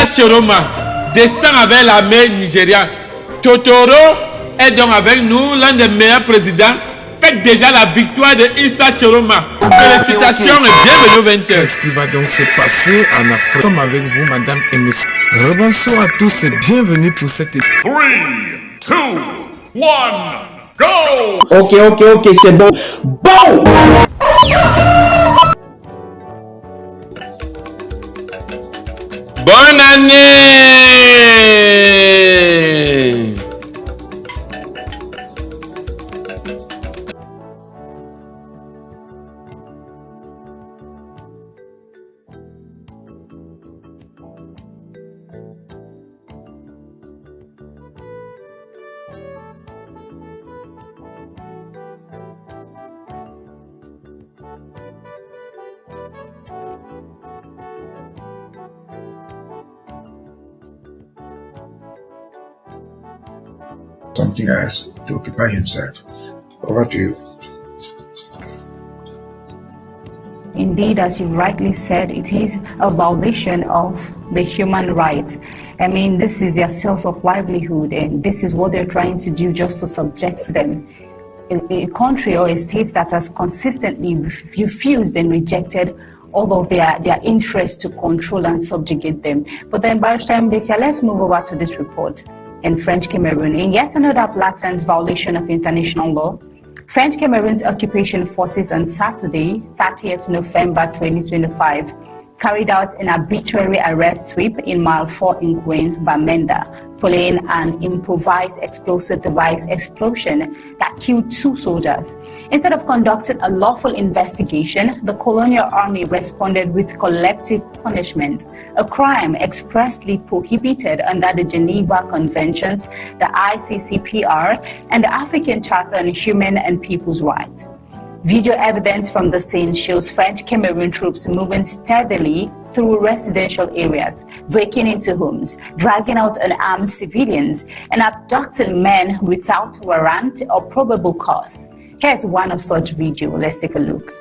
Issa Choroma descend avec l'armée nigériane. Totoro est donc avec nous, l'un des meilleurs présidents. Faites déjà la victoire de Issa Choroma. Félicitations et bienvenue au 20h. Qu'est-ce qui va donc se passer en Afrique? Nous sommes avec vous, madame et monsieur. Rebonsoir à tous et bienvenue pour cette... 3, 2, 1, go! Ok, c'est bon. Bon! Bonne année! Something else to occupy himself. Over to you. Indeed, as you rightly said, it is a violation of the human rights. I mean, this is their source of livelihood, and this is what they're trying to do just to subject them. A country or a state that has consistently refused and rejected all of their interests to control and subjugate them. But then, Barrister Mbessia, let's move over to this report. In French Cameroon, in yet another blatant violation of international law, French Cameroon's occupation forces on Saturday, 30th November 2025, carried out an arbitrary arrest sweep in Mile 4 in Gwen, Bamenda, following an improvised explosive device explosion that killed 2 soldiers. Instead of conducting a lawful investigation, the colonial army responded with collective punishment, a crime expressly prohibited under the Geneva Conventions, the ICCPR, and the African Charter on Human and People's Rights. Video evidence from the scene shows French Cameroon troops moving steadily through residential areas, breaking into homes, dragging out unarmed civilians, and abducting men without warrant or probable cause. Here's one of such video. Let's take a look.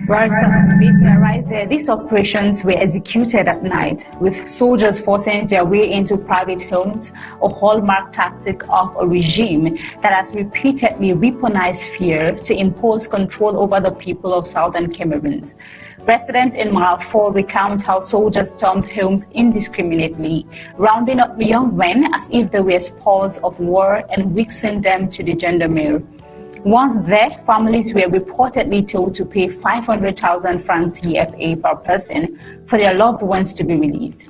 Right there, these operations were executed at night, with soldiers forcing their way into private homes, a hallmark tactic of a regime that has repeatedly weaponized fear to impose control over the people of southern Cameroon. Residents in Mile 4 recount how soldiers stormed homes indiscriminately, rounding up young men as if they were spoils of war and whixing them to the gendarmerie. Once there, families were reportedly told to pay 500,000 francs CFA per person for their loved ones to be released.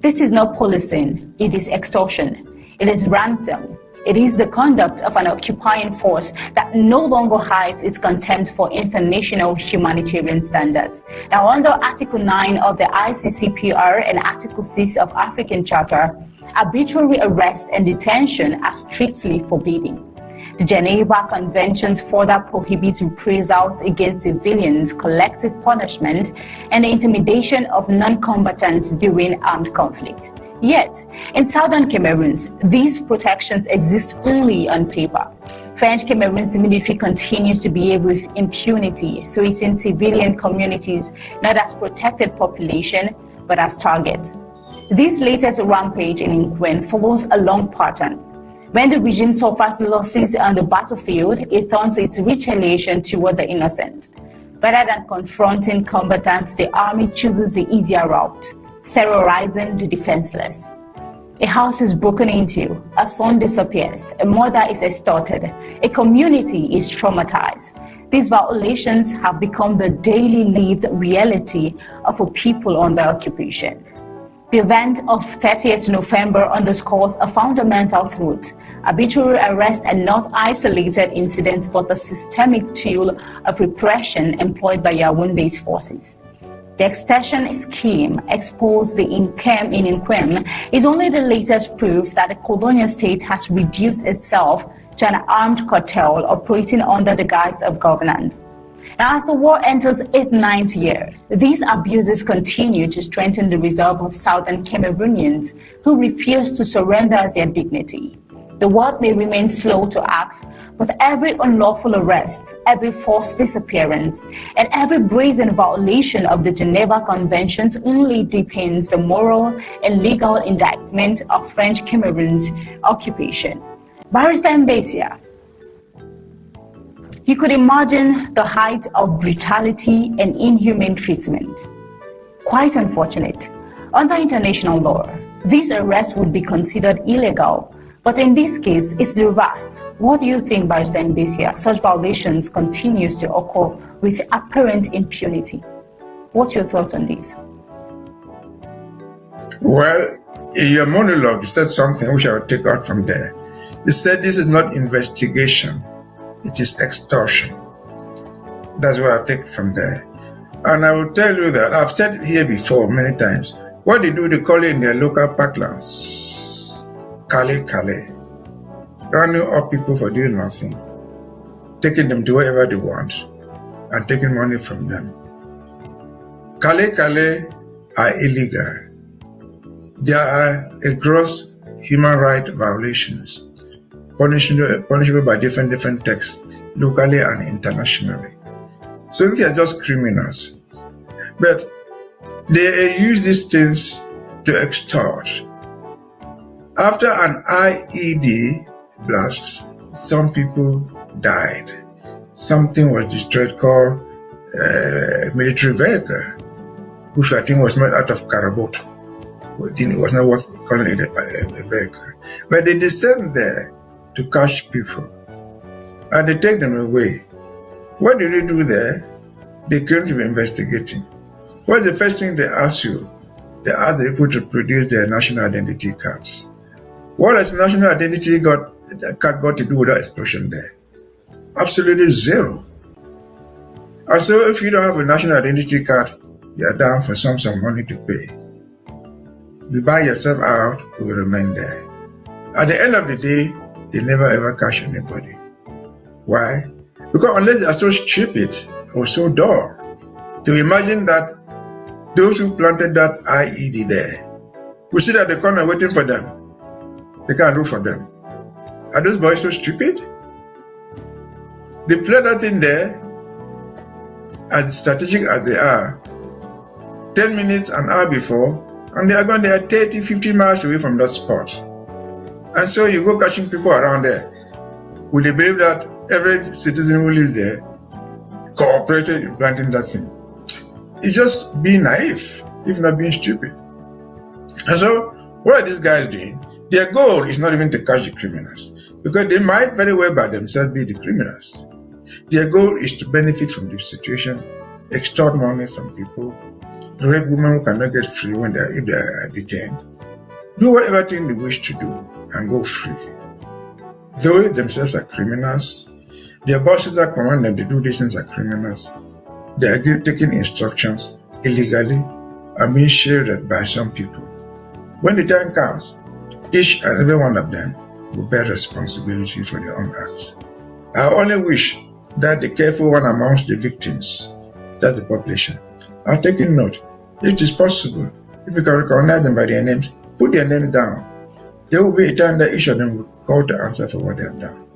This is not policing, it is extortion, it is ransom, it is the conduct of an occupying force that no longer hides its contempt for international humanitarian standards. Now, under Article 9 of the ICCPR and Article 6 of African Charter, arbitrary arrest and detention are strictly forbidden. The Geneva Conventions further prohibit reprisals against civilians, collective punishment, and the intimidation of non-combatants during armed conflict. Yet, in southern Cameroon, these protections exist only on paper. French Cameroon's military continues to behave with impunity, treating civilian communities not as protected population, but as targets. This latest rampage in Ngwen follows a long pattern. When the regime suffers losses on the battlefield, it turns its retaliation toward the innocent. Rather than confronting combatants, the army chooses the easier route, terrorizing the defenseless. A house is broken into, a son disappears, a mother is extorted, a community is traumatized. These violations have become the daily lived reality of a people under occupation. The event of 30th November underscores a fundamental truth. Arbitrary arrest are not isolated incidents, but a systemic tool of repression employed by Yaounde's forces. The extortion scheme exposed in Ngwen is only the latest proof that the colonial state has reduced itself to an armed cartel operating under the guise of governance. Now, as the war enters its 9th year, these abuses continue to strengthen the resolve of southern Cameroonians who refuse to surrender their dignity. The world may remain slow to act, but every unlawful arrest, every forced disappearance, and every brazen violation of the Geneva Conventions only deepens the moral and legal indictment of French Cameroon's occupation. Barrister Biya, you could imagine the height of brutality and inhumane treatment. Quite unfortunate. Under international law, these arrests would be considered illegal. But in this case, it's the reverse. What do you think, Barrister Biya? Such violations continues to occur with apparent impunity. What's your thoughts on this? Well, in your monologue, you said something which I will take out from there. You said this is not investigation, it is extortion. That's what I take from there. And I will tell you that I've said here before many times, what they do, they call it in their local parlance. Kale, rounding up people for doing nothing, taking them to wherever they want, and taking money from them. Kale are illegal. There are a gross human rights violations, punishable by different texts, locally and internationally. So these are just criminals. But they use these things to extort. After an IED blast, some people died. Something was destroyed called a military vehicle, which I think was made out of carabot. It was not worth calling it a vehicle. But they descend there to catch people, and they take them away. What do they do there? They claim to be investigating. What's the first thing they ask you? They ask the people to produce their national identity cards. What has national identity card got to do with that explosion there? Absolutely zero. And so if you don't have a national identity card, you're down for some money to pay. You buy yourself out, you will remain there. At the end of the day, they never ever catch anybody. Why? Because unless they are so stupid or so dull to imagine that those who planted that IED there will sit at the corner waiting for them. They can't do for them. Are those boys so stupid? They play that in there, as strategic as they are, 10 minutes, an hour before, and they are going there 30, 50 miles away from that spot. And so you go catching people around there. Will they believe that every citizen who lives there cooperated in planting that thing? It's just being naive, if not being stupid. And so, what are these guys doing? Their goal is not even to catch the criminals, because they might very well by themselves be the criminals. Their goal is to benefit from the situation, extort money from people, rape women who cannot get free if they are detained, do whatever thing they wish to do and go free. Though themselves are criminals, their bosses that command them to do these things are criminals. They are taking instructions illegally and being shared by some people. When the time comes, each and every one of them will bear responsibility for their own acts. I only wish that the careful one amongst the victims, that's the population, are taking note. It is possible, if you can recognize them by their names, put their names down. There will be a time that each of them will call to answer for what they have done.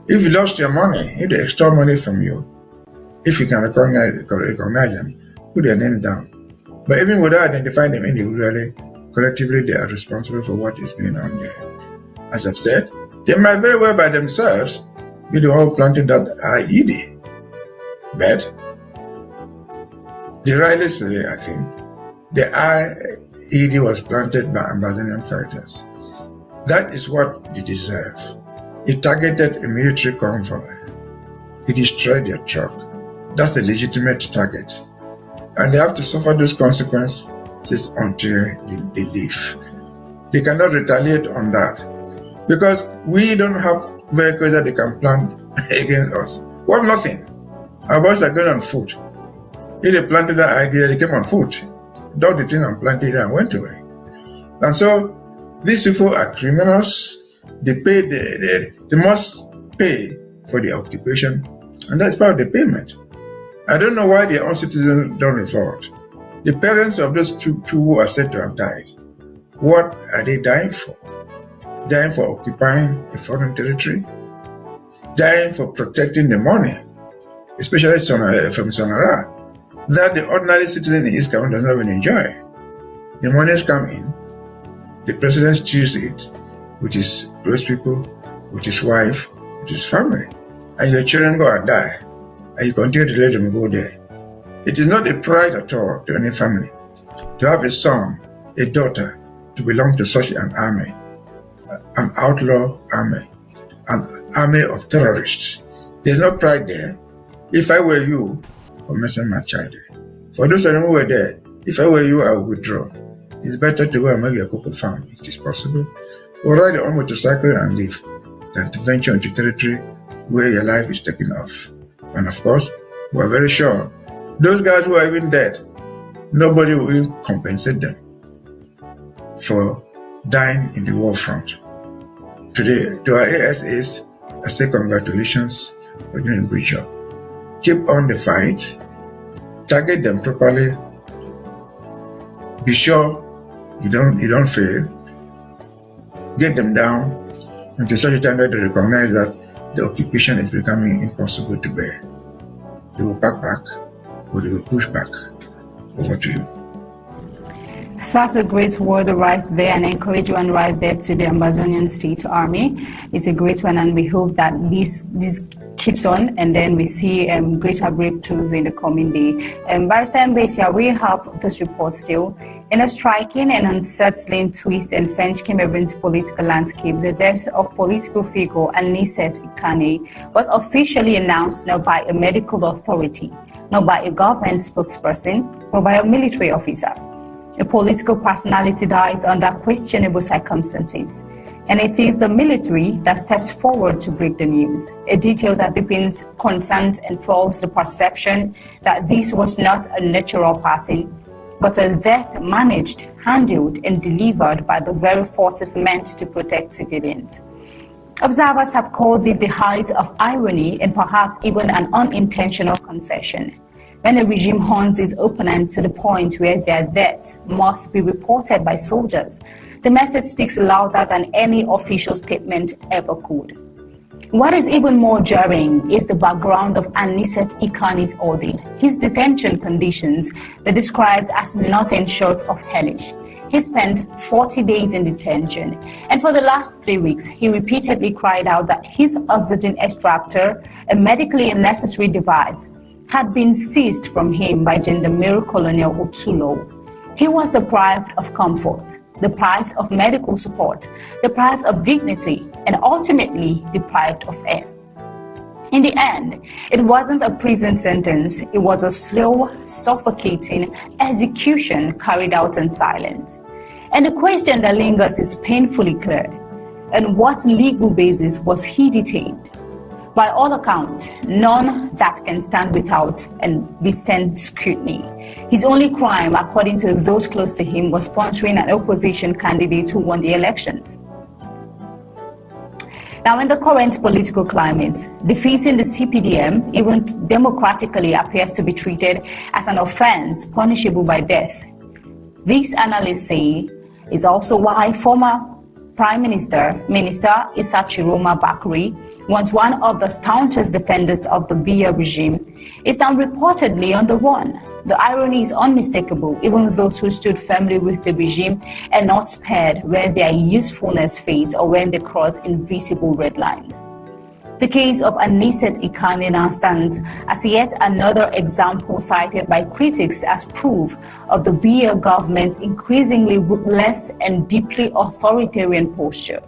If you lost your money, if they extort money from you, if you can recognize them, put their names down. But even without identifying them individually, collectively they are responsible for what is going on there. As I've said, they might very well by themselves be the one who planted that IED. But they rightly say, I think, the IED was planted by Ambazonian fighters. That is what they deserve. It targeted a military convoy. It destroyed their truck. That's a legitimate target. And they have to suffer those consequences until they leave. They cannot retaliate on that, because we don't have vehicles that they can plant against us. We have nothing. Our boys are going on foot. If they planted that idea, they came on foot, dug the thing and planted it and went away. And so these people are criminals. They pay. They must pay for the occupation, and that's part of the payment. I don't know why their own citizens don't revolt. The parents of those two who are said to have died, what are they dying for? Dying for occupying a foreign territory? Dying for protecting the money, especially from Sonara, that the ordinary citizen in East Cameroon does not even enjoy. The monies come in, the president steals it with his close people, with his wife, with his family, and your children go and die, and you continue to let them go there. It is not a pride at all to any family to have a son, a daughter, to belong to such an army, an outlaw army, an army of terrorists. There's no pride there. If I were you, I would send my child there. For those of them who were there, if I were you, I would withdraw. It's better to go and make a cocoa farm if it is possible, or ride on motorcycle and live, than to venture into territory where your life is taken off. And of course, we are very sure those guys who are even dead, nobody will even compensate them for dying in the war front. Today, to our ASAs, I say congratulations for doing a good job. Keep on the fight, target them properly, be sure you don't fail, get them down until such a time that they recognize that the occupation is becoming impossible to bear. They will pack back, or they will push back. Over to you. That's a great word right there, and encouragement right there to the Amazonian State Army. It's a great one, and we hope that this keeps on, and then we see greater breakthroughs in the coming day. Barrister Biya, we have this report still. In a striking and unsettling twist in French Cameroon's political landscape, the death of political figure Anicet Ikane was officially announced not by a medical authority, not by a government spokesperson, or by a military officer. A political personality dies under questionable circumstances, and it is the military that steps forward to break the news, a detail that deepens concerns and fuels the perception that this was not a natural passing, but a death managed, handled, and delivered by the very forces meant to protect civilians. Observers have called it the height of irony and perhaps even an unintentional confession. When a regime hunts its opponent to the point where their death must be reported by soldiers, the message speaks louder than any official statement ever could. What is even more jarring is the background of Anicet Ikane's ordeal. His detention conditions were described as nothing short of hellish. He spent 40 days in detention, and for the last 3 weeks, he repeatedly cried out that his oxygen extractor, a medically necessary device, had been seized from him by Gendarmerie Colonel Otulo. He was deprived of comfort, deprived of medical support, deprived of dignity, and ultimately deprived of air. In the end, it wasn't a prison sentence, it was a slow, suffocating execution carried out in silence. And the question that lingers is painfully clear. On what legal basis was he detained? By all accounts, none that can stand without and withstand scrutiny. His only crime, according to those close to him, was sponsoring an opposition candidate who won the elections. Now, in the current political climate, defeating the CPDM, even democratically, appears to be treated as an offense punishable by death. These analysts say is also why former Prime Minister Issa Chiroma Bakri, once one of the staunchest defenders of the Biya regime, is now reportedly on the run. The irony is unmistakable. Even those who stood firmly with the regime are not spared when their usefulness fades or when they cross invisible red lines. The case of Anicet Ikane now stands as yet another example cited by critics as proof of the Biya government's increasingly ruthless and deeply authoritarian posture,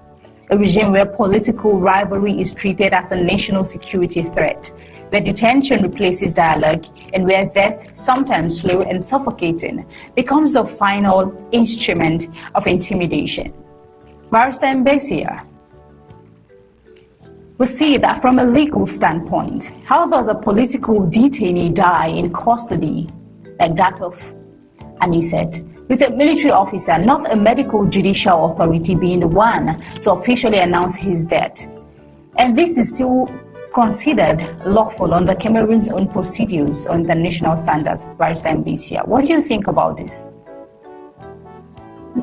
a regime where political rivalry is treated as a national security threat, where detention replaces dialogue, and where death, sometimes slow and suffocating, becomes the final instrument of intimidation. Barrister Biya, we see that from a legal standpoint, how does a political detainee die in custody like that of Anicet, with a military officer, not a medical judicial authority, being the one to officially announce his death? And this is still considered lawful under Cameroon's own procedures or international standards, Barrister Mbisia. What do you think about this?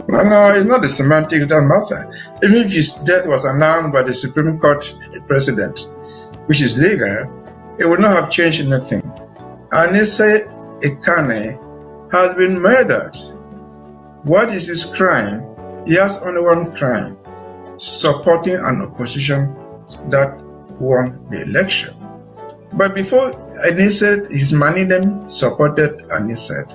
No, it's not the semantics that matter. Even if his death was announced by the Supreme Court president, which is legal, it would not have changed anything. Anise Ekane has been murdered. What is his crime? He has only one crime: supporting an opposition that won the election. But before Anise, his Remaniement supported Anise,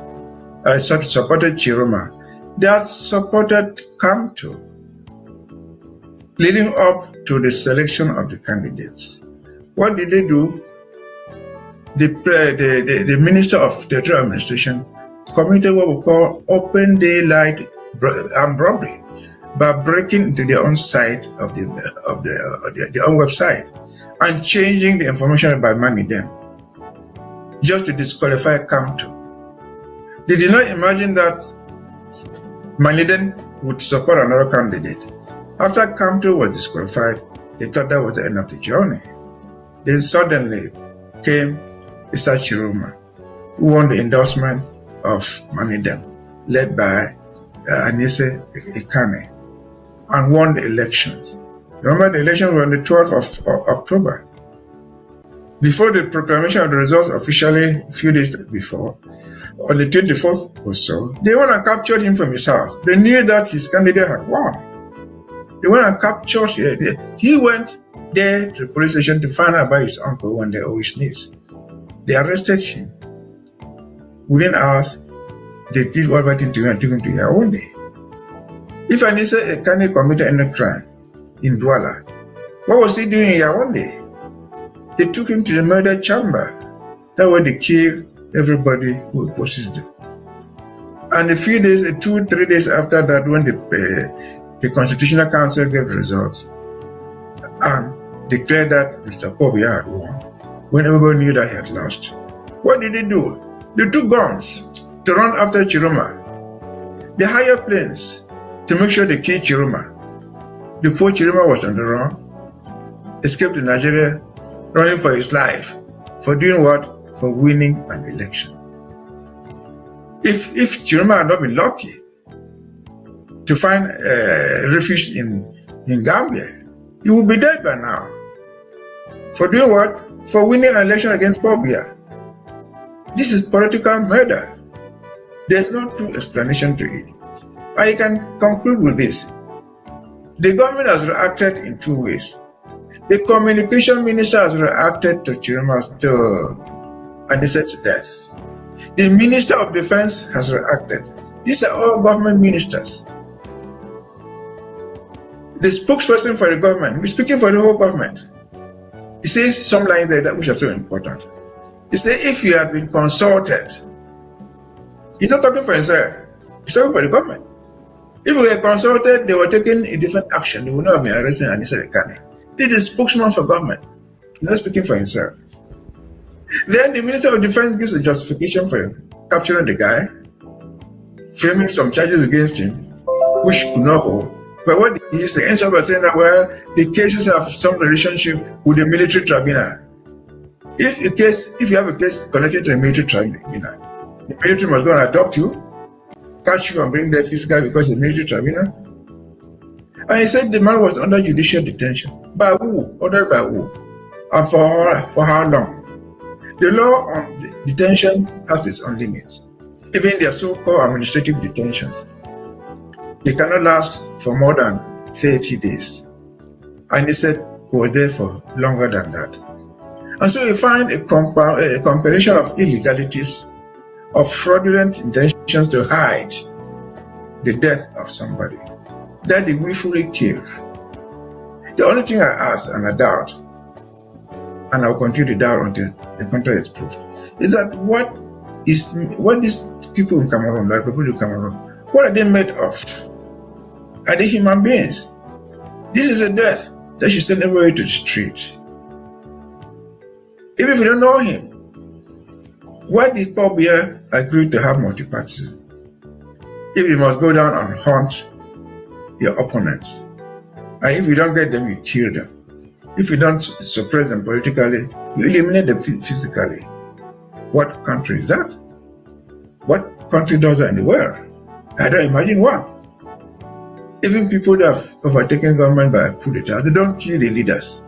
supported Chiroma. They had supported Kamto, leading up to the selection of the candidates. What did they do? The Minister of Territorial Administration committed what we call open daylight armed robbery by breaking into their own site of their own website and changing the information about Remaniement just to disqualify Kamto. They did not imagine that Remaniement would support another candidate. After Kamto was disqualified, they thought that was the end of the journey. Then suddenly came Issa Chiroma, who won the endorsement of Remaniement, led by Anise Ekane, and won the elections. Remember, the elections were on the 12th of October. Before the proclamation of the results officially, a few days before, on the 24th or so, they went and captured him from his house. They knew that his candidate had won. They went and captured him. He went there to the police station to find out about his uncle and or his niece. They arrested him. Within hours, they did everything to him and took him to Yaoundé. If Anise Ekane committed any crime in Douala, what was he doing in Yaoundé? They took him to the murder chamber. That way they killed everybody who opposes them. And a few days, 2-3 days after that, when the Constitutional Council gave the results and declared that Mr. Biya had won, when everybody knew that he had lost, what did they do? They took guns to run after Chiroma. They hired planes to make sure they killed Chiroma. The poor Chiroma was on the run, escaped to Nigeria, running for his life. For doing what? For winning an election. If Chiroma had not been lucky to find refuge in Gambia, he would be dead by now. For doing what? For winning an election against Biya. This is political murder. There's no true explanation to it. I can conclude with this. The government has reacted in two ways. The communication minister has reacted to Chiroma's Anise's death. The Minister of Defense has reacted. These are all government ministers. The spokesperson for the government, we're speaking for the whole government. He says some lines there that which are so important. He says if you have been consulted, he's not talking for himself, he's talking for the government. If we were consulted, they were taking a different action. They would not have been arresting Anise Ekane. This is a spokesman for government. He's not speaking for himself. Then the Minister of Defense gives a justification for capturing the guy, framing some charges against him, which could not hold. But what did he say? Ends up by saying that, well, the cases have some relationship with the military tribunal. If you have a case connected to a military tribunal, the military must go and adopt you, catch you and bring there physically because it's a military tribunal. And he said the man was under judicial detention. By who? Ordered by who? And for how long? The law on detention has its own limits. Even their so-called administrative detentions, they cannot last for more than 30 days. And he said he was there for longer than that. And so you find a compilation of illegalities, of fraudulent intentions to hide the death of somebody that they willfully killed. The only thing I ask and I doubt, and I'll continue to doubt until the contrary is proved, is that what these people in Cameroon, like people in Cameroon, what are they made of? Are they human beings? This is a death that should send everybody to the street. Even if you don't know him, why did Biya agree to have multi-partyism? If you must go down and hunt your opponents, and if you don't get them, you kill them. If you don't suppress them politically, you eliminate them physically. What country is that? What country does that in the world? I don't imagine one. Even people that have overtaken government by coup d'etat, they don't kill the leaders.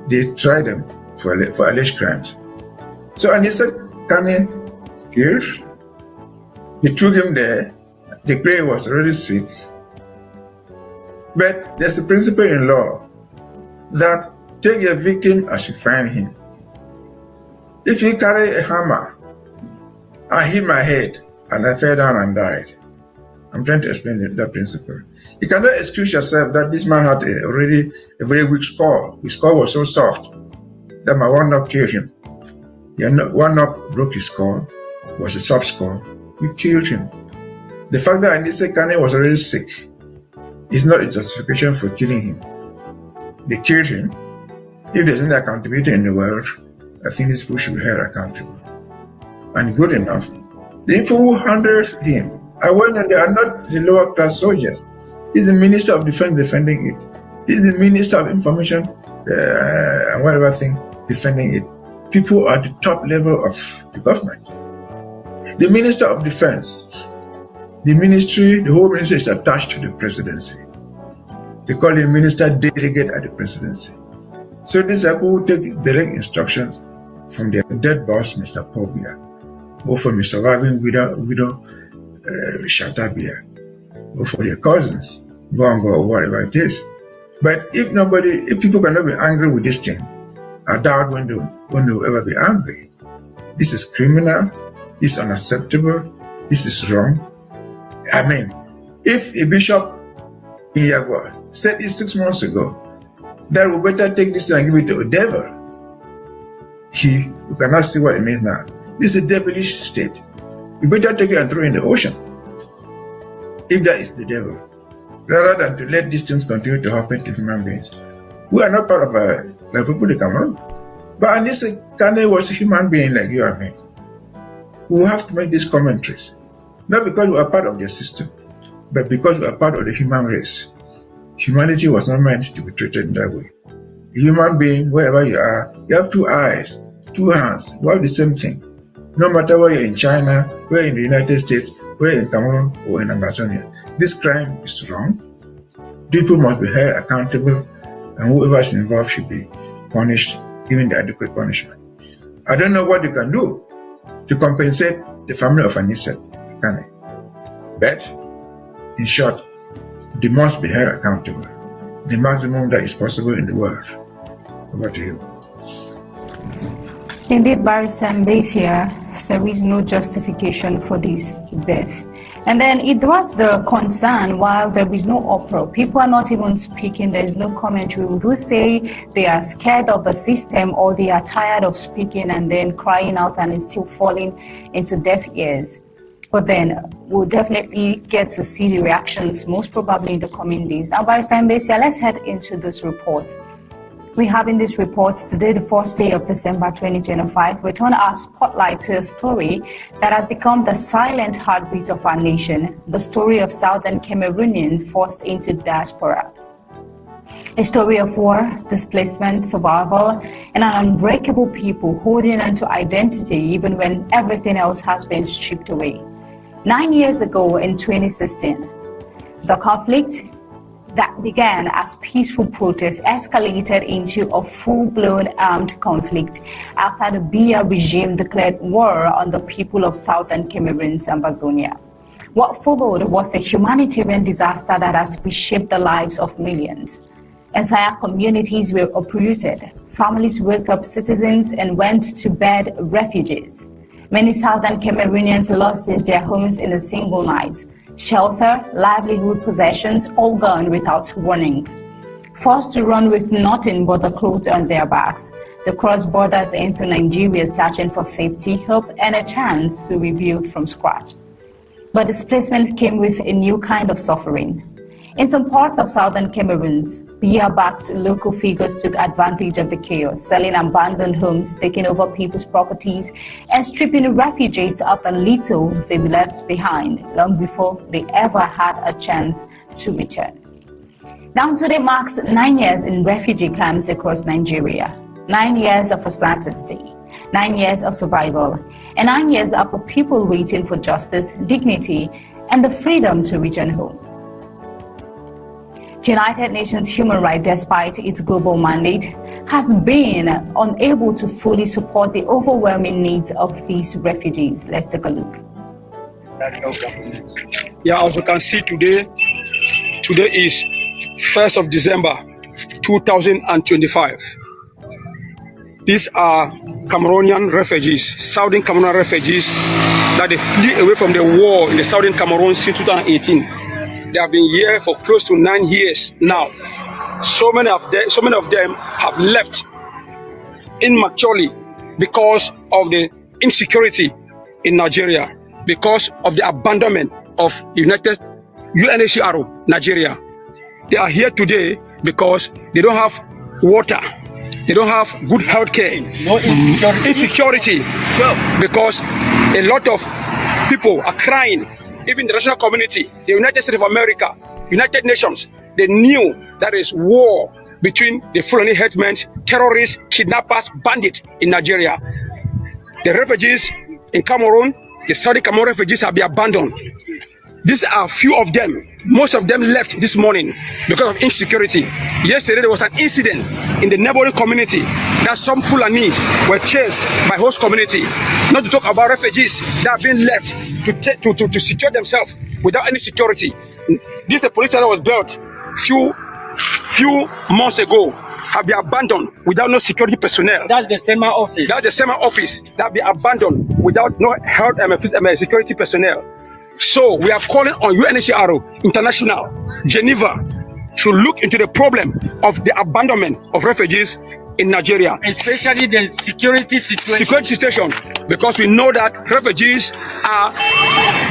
They try them for alleged crimes. So Anissa Kane was killed. They took him there. The claim was already sick. But there's a principle in law that take your victim as you find him. If you carry a hammer and hit my head and I fell down and died, I'm trying to explain that principle. You cannot excuse yourself that this man had already a very weak skull. His skull was so soft that my one knock killed him. One knock broke his skull, was a soft skull. We killed him. The fact that Anissa Kane was already sick is not a justification for killing him. They killed him. If there's any accountability in the world, I think these people should be held accountable. And good enough, the people who handled him, they are not the lower class soldiers. He's the Minister of Defense defending it. He's the Minister of Information and whatever thing defending it. People at the top level of the government. The Minister of Defense, the whole ministry is attached to the presidency. They call him Minister Delegate at the presidency. So these are people who take direct instructions from their dead boss, Mr. Biya, or from his surviving widow Cmr Biya, or for their cousins, Ngho Ngho, or whatever it is. But if people cannot be angry with this thing, I doubt when they will ever be angry. This is criminal, this is unacceptable, this is wrong. I mean, if a bishop in Yagua said it 6 months ago, that we better take this and give it to a devil, you cannot see what it means now. This is a devilish state. You better take it and throw it in the ocean, if that is the devil, rather than to let these things continue to happen to human beings. We are not part of the people of Cameroon. But Anissa Kane was a human being like you and me. We have to make these commentaries, not because we are part of their system, but because we are part of the human race. Humanity was not meant to be treated in that way. A human being, wherever you are, you have 2 eyes, 2 hands, you have the same thing. No matter whether you're in China, whether in the United States, whether in Cameroon or in Amazonia. This crime is wrong. People must be held accountable, and whoever is involved should be punished, given the adequate punishment. I don't know what you can do to compensate the family of Anissa Kane, but in short, they must be held accountable, the maximum that is possible in the world. Over to you. Indeed, Barrister Biya, there is no justification for this death. And then it was the concern, while there is no uproar, people are not even speaking, there is no commentary. We do say they are scared of the system, or they are tired of speaking and then crying out, and it's still falling into deaf ears. But then we'll definitely get to see the reactions, most probably in the coming days. Now, Barrister Biya, let's head into this report. We have in this report today, the first day of December 2025, we turn our spotlight to a story that has become the silent heartbeat of our nation, the story of Southern Cameroonians forced into diaspora. A story of war, displacement, survival, and an unbreakable people holding on to identity even when everything else has been stripped away. 9 years ago in 2016, the conflict that began as peaceful protests escalated into a full-blown armed conflict after the Biya regime declared war on the people of Southern Cameroon's Amazonia. What followed was a humanitarian disaster that has reshaped the lives of millions. Entire communities were uprooted. Families woke up citizens and went to bed refugees. Many Southern Cameroonians lost their homes in a single night. Shelter, livelihood, possessions, all gone without warning. Forced to run with nothing but the clothes on their backs, they crossed borders into Nigeria searching for safety, hope, and a chance to rebuild from scratch. But displacement came with a new kind of suffering. In some parts of southern Cameroon, Biya-backed local figures took advantage of the chaos, selling abandoned homes, taking over people's properties, and stripping refugees of the little they left behind long before they ever had a chance to return. Now today marks 9 years in refugee camps across Nigeria. 9 years of uncertainty, 9 years of survival, and 9 years of people waiting for justice, dignity, and the freedom to return home. The United Nations Human Rights, despite its global mandate, has been unable to fully support the overwhelming needs of these refugees. Let's take a look. Yeah, as you can see today is 1st of December 2025. These are Cameroonian refugees, Southern Cameroonian refugees that they flee away from the war in the Southern Cameroon since 2018. They have been here for close to 9 years now. So many of them have left immaturely because of the insecurity in Nigeria, because of the abandonment of UNHCR Nigeria. They are here today because they don't have water, they don't have good health care, no insecurity, because a lot of people are crying. Even the international community, the United States of America, United Nations, they knew that there is war between the Fulani herdsmen, terrorists, kidnappers, bandits in Nigeria. The refugees in Cameroon, the Saudi Cameroon refugees have been abandoned. These are few of them. Most of them left this morning because of insecurity. Yesterday there was an incident in the neighboring community that some Fulanis were chased by host community. Not to talk about refugees that have been left to secure themselves without any security. This police that was built few months ago have been abandoned without no security personnel. That's the Cmr office. That's the Cmr office that have been abandoned without no health and security personnel. So we are calling on UNHCR International, Geneva, should look into the problem of the abandonment of refugees in Nigeria. Especially the security situation. Because we know that refugees are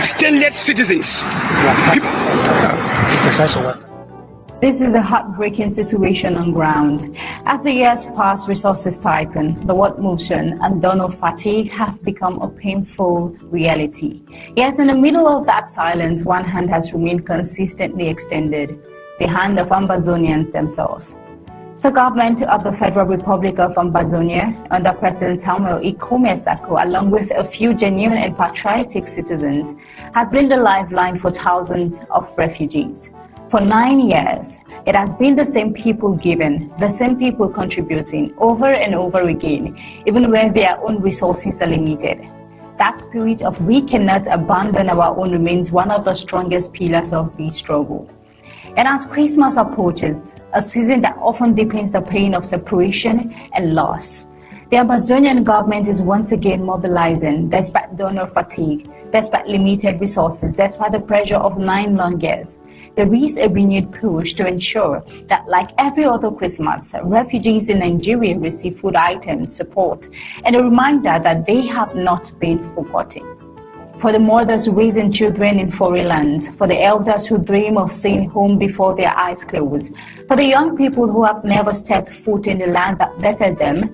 stainless citizens. This is a heartbreaking situation on ground. As the years pass, resources tighten, the work motion and donor fatigue has become a painful reality. Yet in the middle of that silence, one hand has remained consistently extended, the hand of Ambazonians themselves. The government of the Federal Republic of Ambazonia, under President Samuel Ikomesaku, along with a few genuine and patriotic citizens, has been the lifeline for thousands of refugees. For 9 years, it has been the same people giving, the same people contributing over and over again, even when their own resources are limited. That spirit of we cannot abandon our own remains one of the strongest pillars of the struggle. And as Christmas approaches, a season that often deepens the pain of separation and loss, the Amazonian government is once again mobilizing despite donor fatigue, despite limited resources, despite the pressure of 9 long years. There is a renewed push to ensure that, like every other Christmas, refugees in Nigeria receive food items, support, and a reminder that they have not been forgotten. For the mothers raising children in foreign lands, for the elders who dream of seeing home before their eyes close, for the young people who have never stepped foot in the land that bettered them,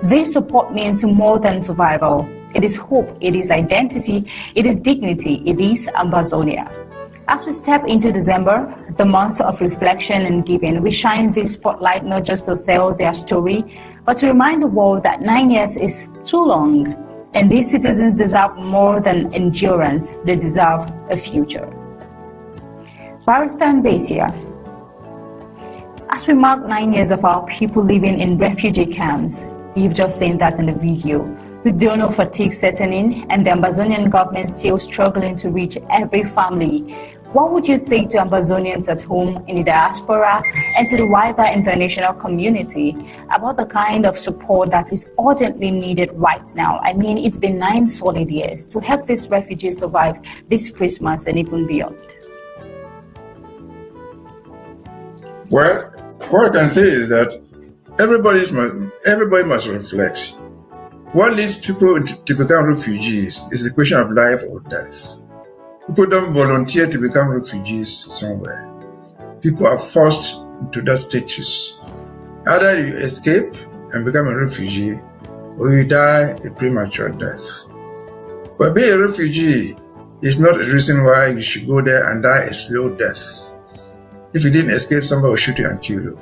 this support means more than survival. It is hope, it is identity, it is dignity, it is Ambazonia. As we step into December, the month of reflection and giving, we shine this spotlight not just to tell their story, but to remind the world that 9 years is too long, and these citizens deserve more than endurance, they deserve a future. Barrister Biya, as we mark 9 years of our people living in refugee camps, you've just seen that in the video, with donor fatigue setting in and the Amazonian government still struggling to reach every family, what would you say to Ambazonians at home, in the diaspora, and to the wider international community about the kind of support that is urgently needed right now? I mean, it's been 9 solid years to help these refugees survive this Christmas and even beyond. Well, what I can say is that everybody must reflect. What leads people to become refugees is the question of life or death. People don't volunteer to become refugees somewhere. People are forced into that status. Either you escape and become a refugee, or you die a premature death. But being a refugee is not a reason why you should go there and die a slow death. If you didn't escape, somebody will shoot you and kill you.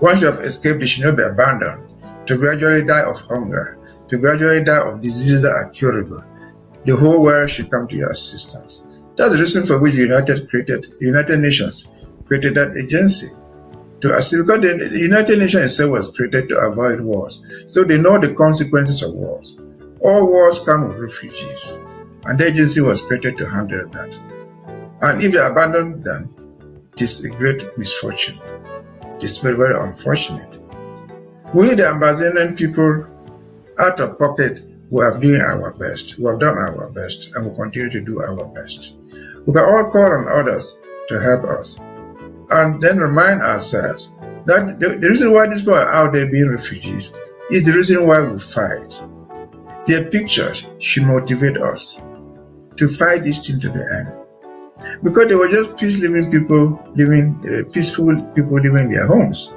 Once you have escaped, you should not be abandoned to gradually die of hunger, to gradually die of diseases that are curable. The whole world should come to your assistance. That's the reason for which the United Nations created that agency to assist, because the United Nations itself was created to avoid wars. So they know the consequences of wars. All wars come with refugees, and the agency was created to handle that. And if you abandon them, it is a great misfortune. It is very, very unfortunate. We, the Ambazonian people, out of pocket, we have done our best. We have done our best, and we continue to do our best. We can all call on others to help us, and then remind ourselves that the reason why these people are out there being refugees is the reason why we fight. Their pictures should motivate us to fight this thing to the end. Because they were just peaceful people living in their homes.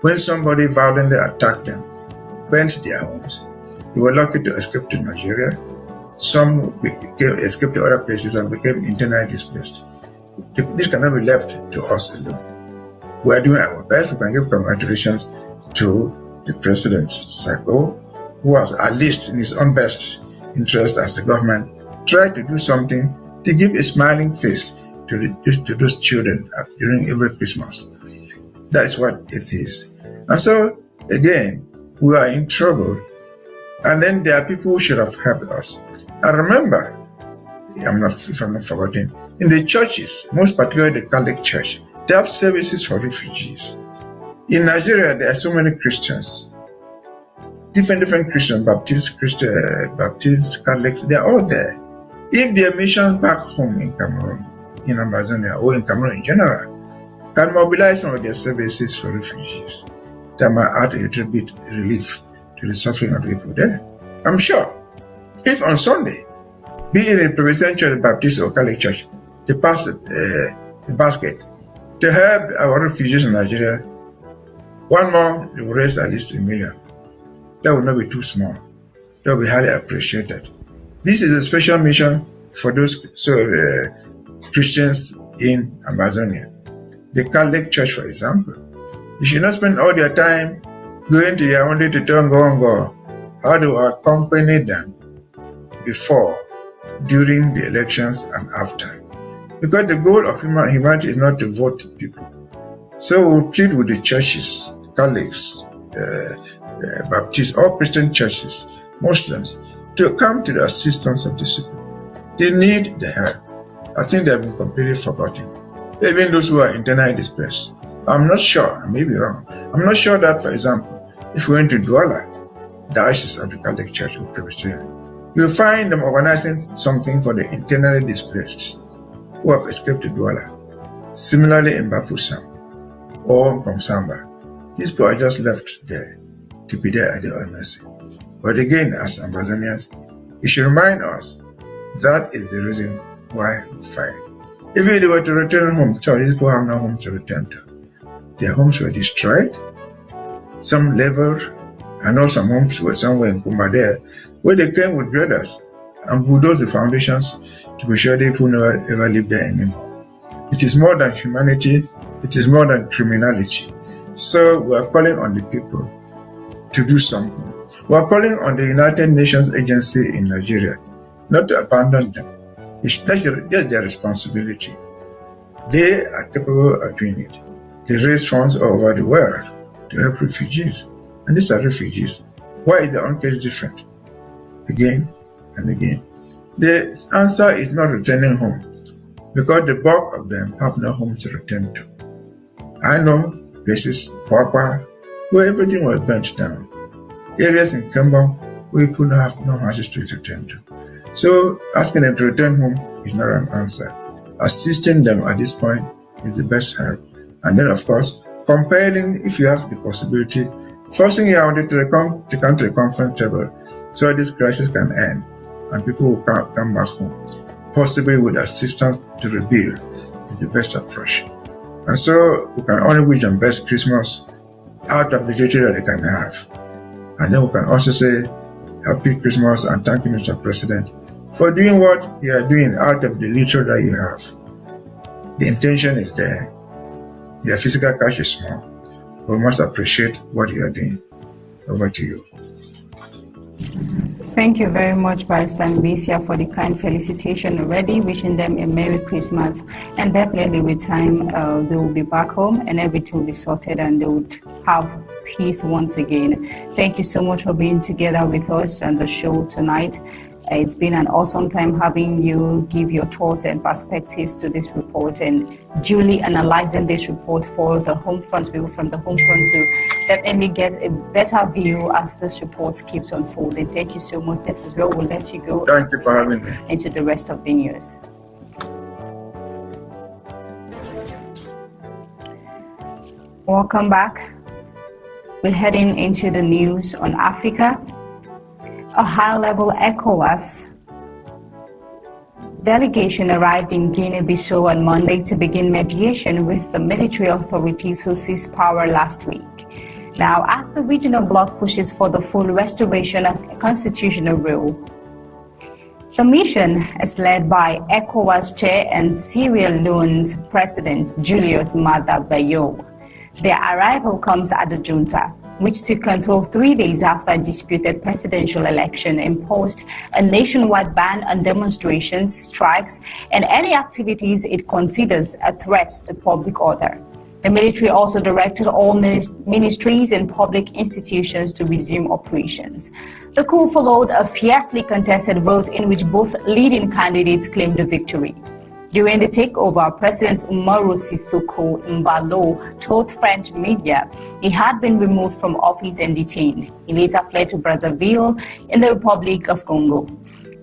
When somebody violently attacked them, burnt their homes, they were lucky to escape to Nigeria. Some escaped to other places and became internally displaced. This cannot be left to us alone. We are doing our best. We can give congratulations to the President Sako, who has, at least in his own best interest as a government, tried to do something to give a smiling face to those children during every Christmas. That is what it is. And so, again, we are in trouble. And then there are people who should have helped us. I remember, if I'm not forgetting, in the churches, most particularly the Catholic Church, they have services for refugees. In Nigeria, there are so many Christians, different Christians, Baptist, Catholics, they are all there. If their missions back home in Cameroon, in Amazonia, or in Cameroon in general, can mobilize some of their services for refugees, that might add a little bit relief to the suffering of people there. I'm sure. If on Sunday, be it a Presbyterian church, Baptist, or Catholic church, they pass the basket to help our refugees in Nigeria, one more, they will raise at least 1 million. That will not be too small. That will be highly appreciated. This is a special mission for those Christians in Amazonia. The Catholic Church, for example, they should not spend all their time going to Yaoundé to Etoudi Ngho Ngho. How to accompany them before, during the elections, and after. Because the goal of humanity is not to vote people. So we'll plead with the churches, Catholics, Baptists, all Christian churches, Muslims, to come to the assistance of these people. They need the help. I think they have been completely forgotten. Even those who are internally displaced. I'm not sure, I may be wrong. I'm not sure that, for example, if we went to Douala, the Diocese of the Catholic Church or Presbyterian, you'll find them organizing something for the internally displaced who have escaped to Douala. Similarly in Bafoussam or in Komsamba, these people are just left there to be there at their own mercy. But again, as Ambazonians, it should remind us that is the reason why we fight. If they were to return home, these people have no home to return to. Their homes were destroyed, some leveled. I know some homes were somewhere in Kumba there, where they came with graders and bulldozed the foundations to be sure they could never ever live there anymore. It is more than humanity, it is more than criminality. So we are calling on the people to do something. We are calling on the United Nations Agency in Nigeria not to abandon them. That's their responsibility. They are capable of doing it. They raise funds all over the world to help refugees. And these are refugees. Why is their own case different? Again and again. The answer is not returning home, because the bulk of them have no home to return to. I know places, Kwakwa, where everything was burnt down. Areas in Kembong where people have no houses to return to. So asking them to return home is not an answer. Assisting them at this point is the best help. And then, of course, compelling, if you have the possibility, forcing Yaoundé to come to the conference table so this crisis can end and people will come back home, possibly with assistance to rebuild, is the best approach. And so we can only wish them best Christmas out of the duty that they can have. And then we can also say Happy Christmas and thank you, Mr. President, for doing what you are doing out of the little that you have. The intention is there. Your physical cash is small, but we must appreciate what you are doing. Over to you. Thank you very much, Barrister Mbisia, for the kind felicitation already, wishing them a Merry Christmas. And definitely with time, they will be back home and everything will be sorted and they would have peace once again. Thank you so much for being together with us on the show tonight. It's been an awesome time having you give your thoughts and perspectives to this report and duly analyzing this report for the home front, people from the home front to definitely get a better view as this report keeps unfolding. Thank you so much. This is where we'll let you go. Thank you for having me. Into the rest of the news. Welcome back. We're heading into the news on Africa. A high-level ECOWAS delegation arrived in Guinea-Bissau on Monday to begin mediation with the military authorities who seized power last week. Now, as the regional bloc pushes for the full restoration of constitutional rule, the mission is led by ECOWAS chair and Sierra Leone's President Julius Maada Bio. Their arrival comes at the junta, which took control 3 days after a disputed presidential election imposed a nationwide ban on demonstrations, strikes, and any activities it considers a threat to public order. The military also directed all ministries and public institutions to resume operations. The coup followed a fiercely contested vote in which both leading candidates claimed the victory. During the takeover, President Umaru Sissoco Embalo told French media he had been removed from office and detained. He later fled to Brazzaville in the Republic of Congo.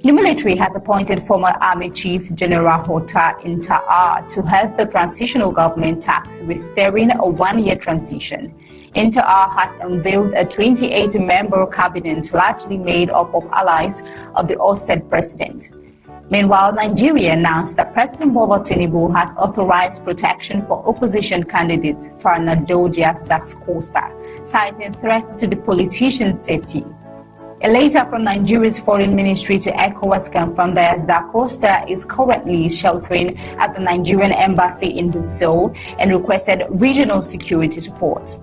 The military has appointed former Army Chief General Hota Intaa to head the transitional government tasked with steering a 1-year transition. Intaa has unveiled a 28-member cabinet largely made up of allies of the ousted president. Meanwhile, Nigeria announced that President Bola Tinubu has authorized protection for opposition candidate Farnadojas Das Costa, citing threats to the politician's safety. A letter from Nigeria's foreign ministry to ECOWAS confirmed that Da Costa is currently sheltering at the Nigerian embassy in Bissau and requested regional security support.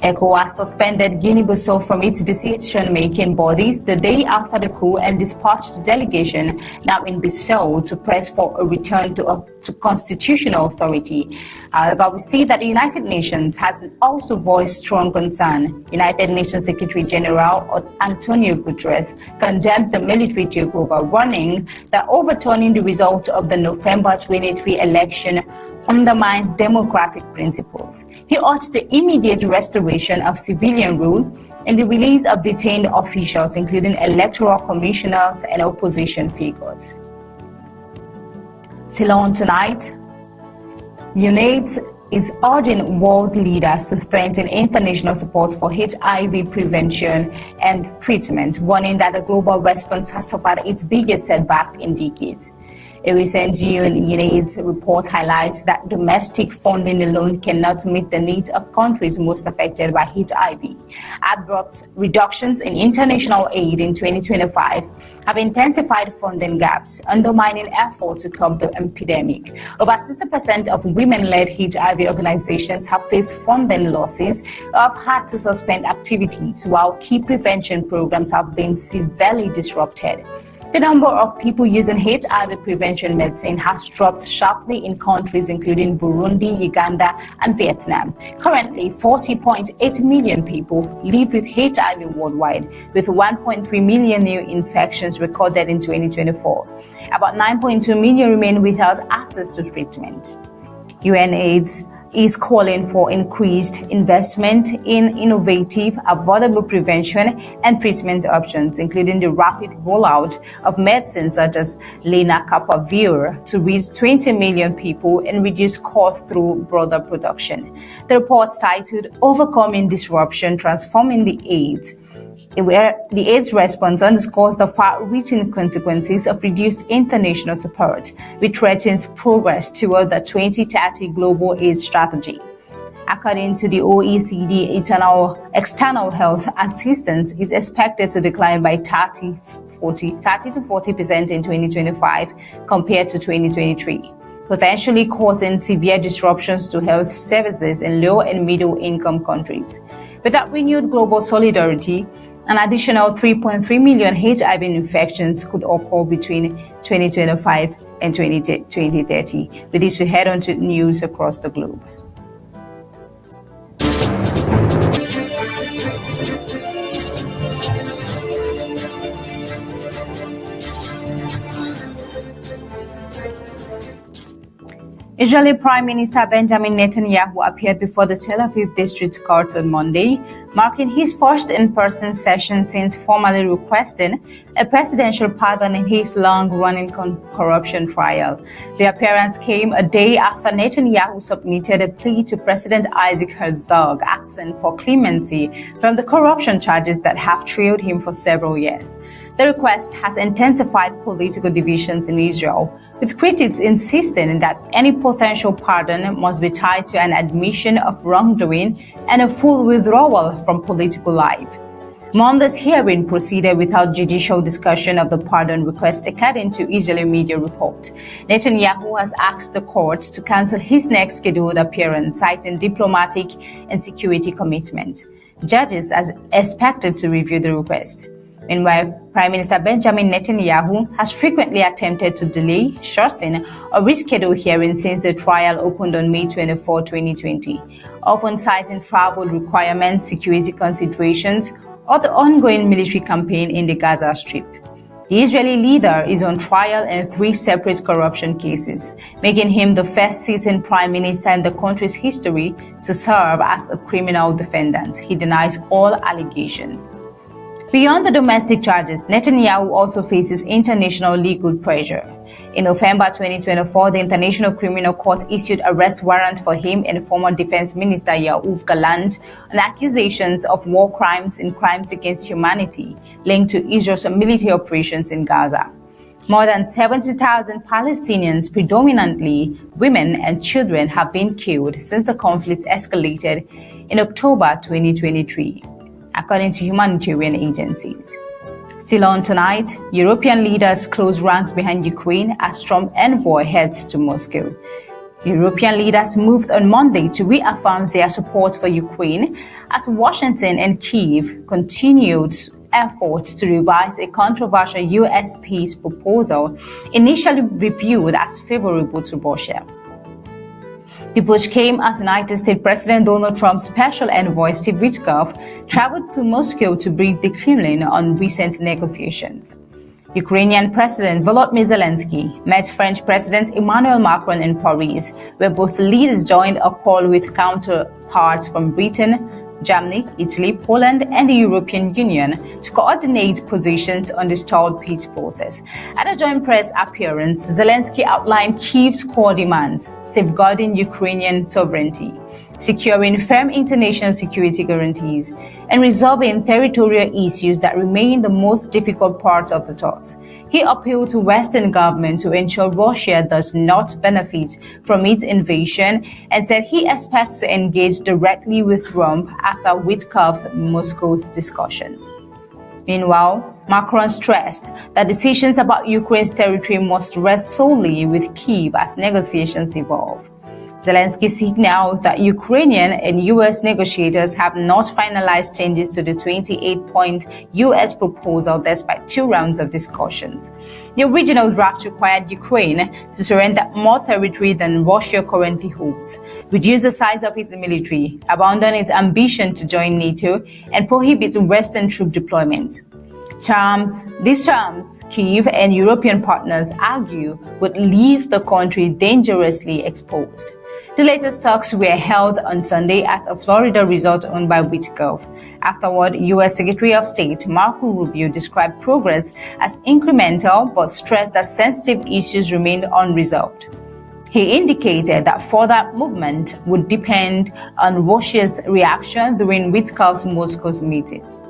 ECOWAS suspended Guinea-Bissau from its decision-making bodies the day after the coup and dispatched a delegation now in Bissau to press for a return to constitutional authority. However, we see that the United Nations has also voiced strong concern. United Nations Secretary General Antonio Guterres condemned the military takeover, warning that overturning the result of the November 23 election undermines democratic principles. He urged the immediate restoration of civilian rule and the release of detained officials, including electoral commissioners and opposition figures. Still on tonight, UNAIDS is urging world leaders to strengthen international support for HIV prevention and treatment, warning that the global response has suffered its biggest setback in decades. A recent UNAIDS report highlights that domestic funding alone cannot meet the needs of countries most affected by HIV. Abrupt reductions in international aid in 2025 have intensified funding gaps, undermining efforts to curb the epidemic. Over 60% of women-led HIV organizations have faced funding losses or have had to suspend activities, while key prevention programs have been severely disrupted. The number of people using HIV prevention medicine has dropped sharply in countries including Burundi, Uganda, and Vietnam. Currently, 40.8 million people live with HIV worldwide, with 1.3 million new infections recorded in 2024. About 9.2 million remain without access to treatment. UNAIDS is calling for increased investment in innovative, affordable prevention and treatment options, including the rapid rollout of medicines such as lenacapavir to reach 20 million people and reduce costs through broader production. The report titled Overcoming Disruption, Transforming the AIDS, where the AIDS response underscores the far-reaching consequences of reduced international support, which threatens progress toward the 2030 Global AIDS Strategy. According to the OECD, external health assistance is expected to decline by 30 to 40% in 2025 compared to 2023. potentially causing severe disruptions to health services in low and middle income countries. Without renewed global solidarity, an additional 3.3 million HIV infections could occur between 2025 and 2030. With this, we head on to news across the globe. Israeli Prime Minister Benjamin Netanyahu appeared before the Tel Aviv District Court on Monday, marking his first in-person session since formally requesting a presidential pardon in his long-running corruption trial. The appearance came a day after Netanyahu submitted a plea to President Isaac Herzog, asking for clemency from the corruption charges that have trailed him for several years. The request has intensified political divisions in Israel, with critics insisting that any potential pardon must be tied to an admission of wrongdoing and a full withdrawal from political life. Monday's hearing proceeded without judicial discussion of the pardon request, according to Israeli media report. Netanyahu has asked the court to cancel his next scheduled appearance, citing diplomatic and security commitment. Judges are expected to review the request. Meanwhile, Prime Minister Benjamin Netanyahu has frequently attempted to delay, shorten, or reschedule hearings since the trial opened on May 24, 2020, often citing travel requirements, security considerations, or the ongoing military campaign in the Gaza Strip. The Israeli leader is on trial in 3 separate corruption cases, making him the first sitting prime minister in the country's history to serve as a criminal defendant. He denies all allegations. Beyond the domestic charges, Netanyahu also faces international legal pressure. In November 2024, the International Criminal Court issued arrest warrant for him and former Defense Minister Yoav Gallant on accusations of war crimes and crimes against humanity linked to Israel's military operations in Gaza. More than 70,000 Palestinians, predominantly women and children, have been killed since the conflict escalated in October 2023. According to humanitarian agencies. Still on tonight, European leaders close ranks behind Ukraine as Trump envoy heads to Moscow. European leaders moved on Monday to reaffirm their support for Ukraine as Washington and Kyiv continued efforts to revise a controversial U.S. peace proposal initially reviewed as favorable to Russia. The push came as United States President Donald Trump's special envoy Steve Witkoff traveled to Moscow to brief the Kremlin on recent negotiations. Ukrainian President Volodymyr Zelensky met French President Emmanuel Macron in Paris, where both leaders joined a call with counterparts from Britain, Germany, Italy, Poland, and the European Union to coordinate positions on the stalled peace process. At a joint press appearance, Zelensky outlined Kyiv's core demands: safeguarding Ukrainian sovereignty, securing firm international security guarantees, and resolving territorial issues that remain the most difficult part of the talks. He appealed to Western governments to ensure Russia does not benefit from its invasion and said he expects to engage directly with Trump after Witkoff's Moscow's discussions. Meanwhile, Macron stressed that decisions about Ukraine's territory must rest solely with Kyiv as negotiations evolve. Zelensky signaled that Ukrainian and U.S. negotiators have not finalized changes to the 28-point U.S. proposal despite 2 rounds of discussions. The original draft required Ukraine to surrender more territory than Russia currently holds, reduce the size of its military, abandon its ambition to join NATO, and prohibit Western troop deployment. These terms, Kyiv and European partners argue, would leave the country dangerously exposed. The latest talks were held on Sunday at a Florida resort owned by Witkoff. Afterward, U.S. Secretary of State Marco Rubio described progress as incremental but stressed that sensitive issues remained unresolved. He indicated that further movement would depend on Russia's reaction during Witkoff's Moscow's meetings.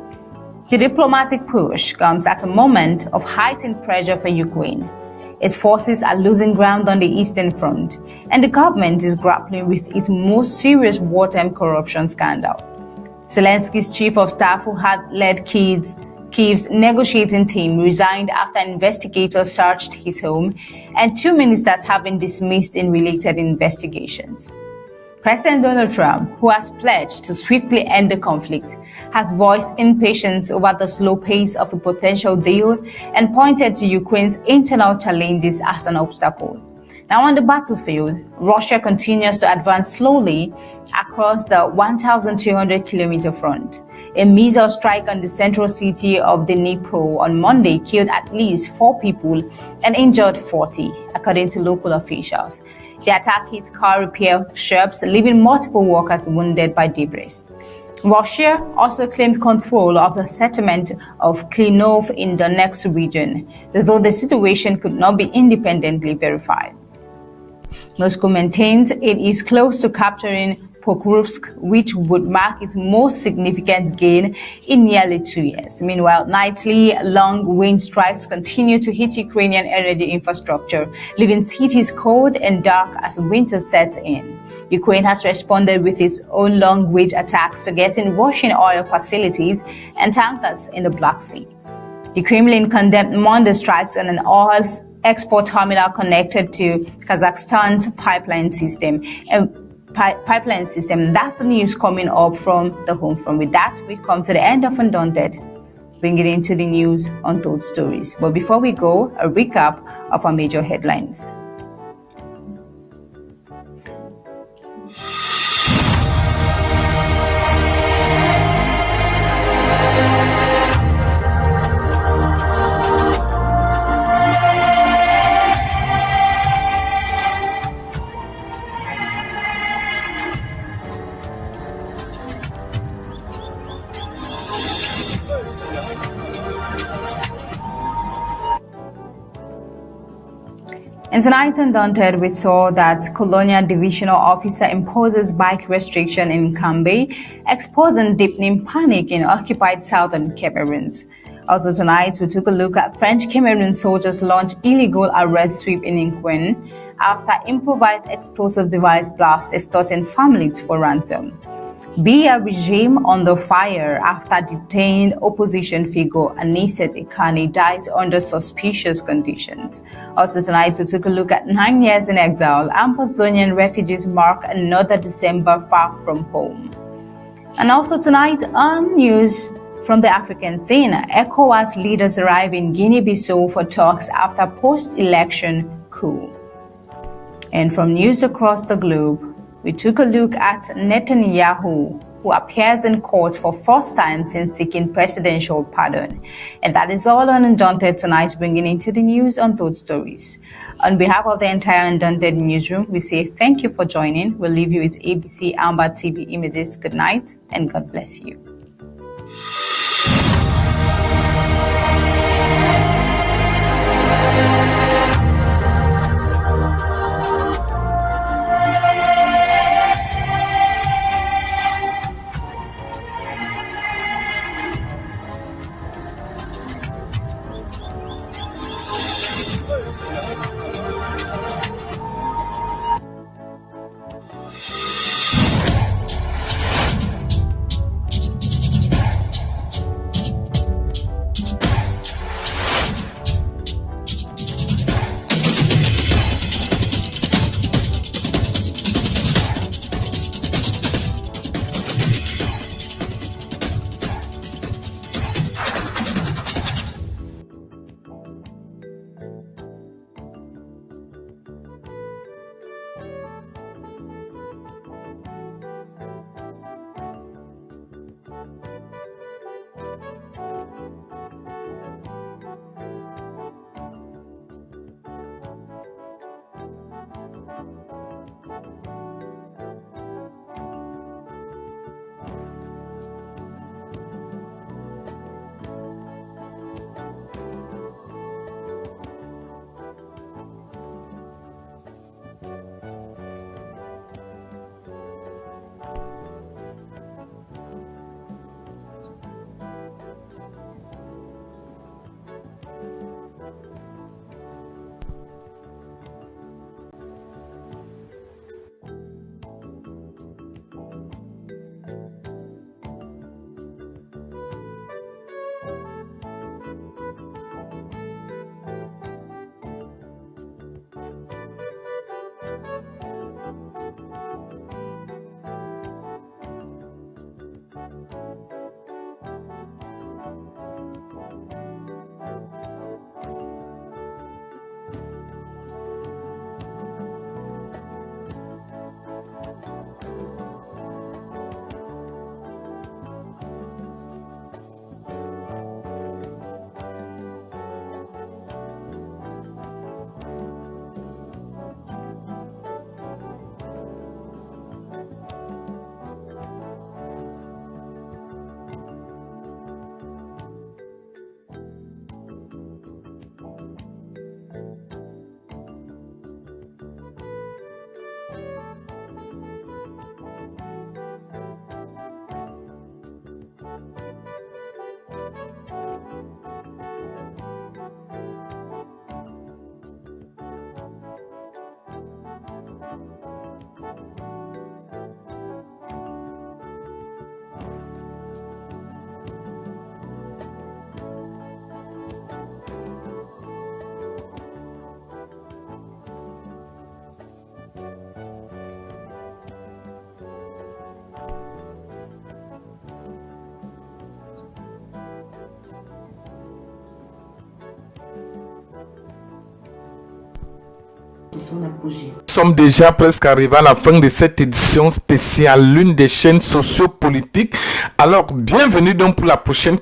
The diplomatic push comes at a moment of heightened pressure for Ukraine. Its forces are losing ground on the Eastern Front, and the government is grappling with its most serious wartime corruption scandal. Zelensky's chief of staff, who had led Kyiv's Kyiv's negotiating team resigned after investigators searched his home, and 2 ministers have been dismissed in related investigations. President Donald Trump, who has pledged to swiftly end the conflict, has voiced impatience over the slow pace of a potential deal and pointed to Ukraine's internal challenges as an obstacle. Now on the battlefield, Russia continues to advance slowly across the 1,200-kilometer front. A missile strike on the central city of Dnipro on Monday killed at least 4 people and injured 40, according to local officials. The attack hit car repair shops, leaving multiple workers wounded by debris. Russia also claimed control of the settlement of Klinov in the next region, though the situation could not be independently verified. Moscow maintains it is close to capturing Pokrovsk, which would mark its most significant gain in nearly 2 years. Meanwhile, nightly long-range strikes continue to hit Ukrainian energy infrastructure, leaving cities cold and dark as winter sets in. Ukraine has responded with its own long-range attacks targeting Russian oil facilities and tankers in the Black Sea. The Kremlin condemned Monday strikes on an oil export terminal connected to Kazakhstan's pipeline system. That's the news coming up from the home front. With that, we come to the end of Undaunted, bringing into the news Untold Stories. But before we go, a recap of our major headlines. And tonight on Undaunted, we saw that Colonial Divisional Officer imposes bike restriction in Kambe, exposing deepening panic in occupied southern Cameroon. Also tonight, we took a look at French Cameroon soldiers launch illegal arrest sweep in Inquen after improvised explosive device blast extorting families for ransom. Biya regime under fire after detained opposition figure Aniset Ikane dies under suspicious conditions. Also tonight, we took a look at 9 years in exile. Amazonian refugees mark another December far from home. And also tonight on news from the African scene, ECOWAS leaders arrive in Guinea-Bissau for talks after post-election coup. And from news across the globe, we took a look at Netanyahu, who appears in court for first time since seeking presidential pardon. And that is all on Undaunted tonight, bringing into the news Untold Stories. On behalf of the entire Undaunted newsroom, we say thank you for joining. We'll leave you with ABC Amber TV images. Good night and God bless you. Nous sommes déjà presque arrivés à la fin de cette édition spéciale, l'une des chaînes sociopolitiques. Alors, bienvenue donc pour la prochaine.